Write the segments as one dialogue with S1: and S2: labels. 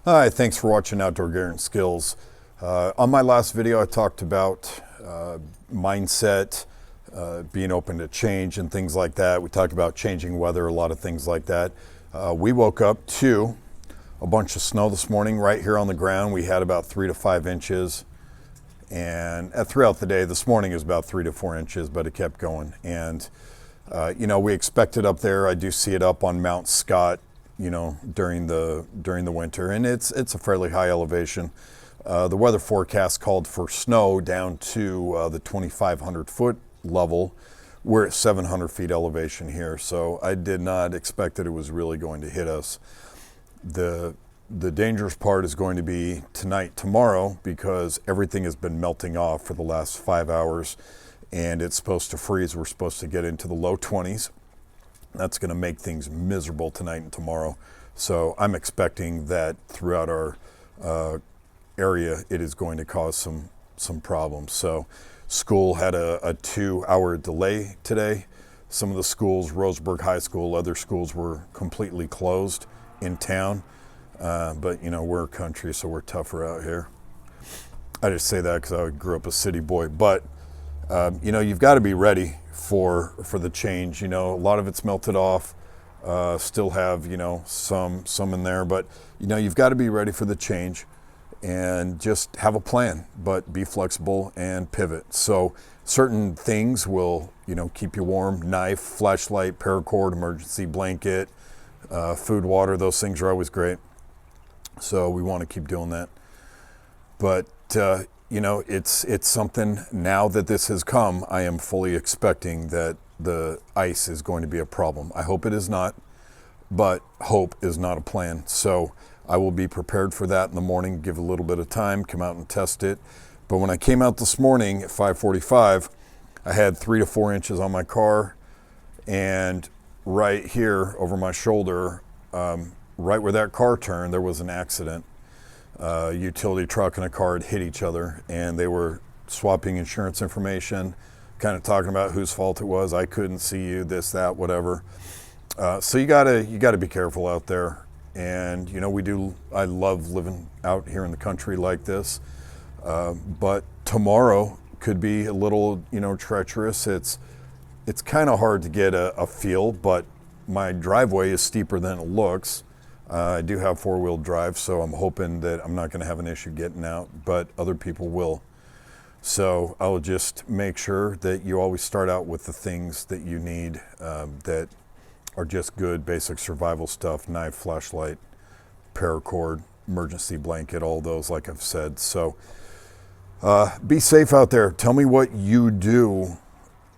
S1: Hi, thanks for watching Outdoor Gear and Skills. On my last video, I talked about mindset, being open to change and things like that. We talked about changing weather, a lot of things like that. We woke up to a bunch of snow this morning right here on the ground. We had about 3 to 5 inches, and throughout the day, this morning is about 3 to 4 inches, but it kept going. And we expect it up there. I do see it up on Mount Scott, during the winter, and it's a fairly high elevation. The weather forecast called for snow down to the 2,500 foot level. We're at 700 feet elevation here, so I did not expect that it was really going to hit us. The dangerous part is going to be tonight, tomorrow, because everything has been melting off for the last 5 hours, and it's supposed to freeze. We're supposed to get into the low 20s. That's going to make things miserable tonight and tomorrow. So I'm expecting that throughout our area, it is going to cause some problems. So school had a 2-hour delay today. Some of the schools, Roseburg High School, other schools were completely closed in town. But we're a country, so we're tougher out here. I just say that because I grew up a city boy. But you've got to be ready for the change. A lot of it's melted off. Still have some in there, but you've got to be ready for the change and just have a plan, but be flexible and pivot. So certain things will keep you warm: knife, flashlight, paracord, emergency blanket, food, water. Those things are always great, so we want to keep doing that. But it's something. Now that this has come, I am fully expecting that the ice is going to be a problem. I hope it is not, but hope is not a plan. So I will be prepared for that in the morning, give a little bit of time, come out and test it. But when I came out this morning at 5:45, I had 3 to 4 inches on my car, and right here over my shoulder, right where that car turned, there was an accident. A utility truck and a car had hit each other, and they were swapping insurance information, kind of talking about whose fault it was. I couldn't see you, this, that, whatever. So you gotta be careful out there. And I love living out here in the country like this. But tomorrow could be a little, treacherous. It's kind of hard to get a feel, but my driveway is steeper than it looks. I do have 4-wheel drive, so I'm hoping that I'm not going to have an issue getting out, but other people will. So I'll just make sure that you always start out with the things that you need, that are just good basic survival stuff: knife, flashlight, paracord, emergency blanket, all those, like I've said. So be safe out there. Tell me what you do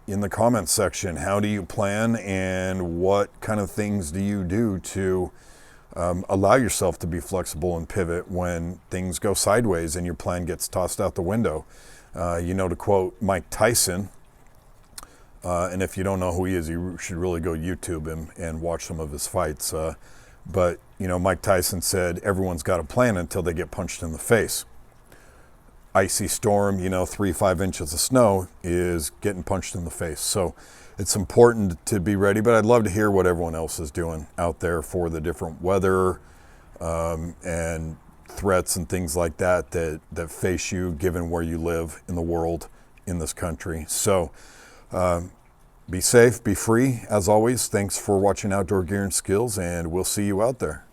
S1: in the comments section. How do you plan, and what kind of things do you do to allow yourself to be flexible and pivot when things go sideways and your plan gets tossed out the window? To quote Mike Tyson, and if you don't know who he is, you should really go YouTube him and watch some of his fights. But Mike Tyson said, everyone's got a plan until they get punched in the face. Icy storm, 3-5 inches of snow is getting punched in the face. So it's important to be ready, but I'd love to hear what everyone else is doing out there for the different weather and threats and things like that face you, given where you live in the world, in this country. So be safe, be free. As always, thanks for watching Outdoor Gear and Skills, and we'll see you out there.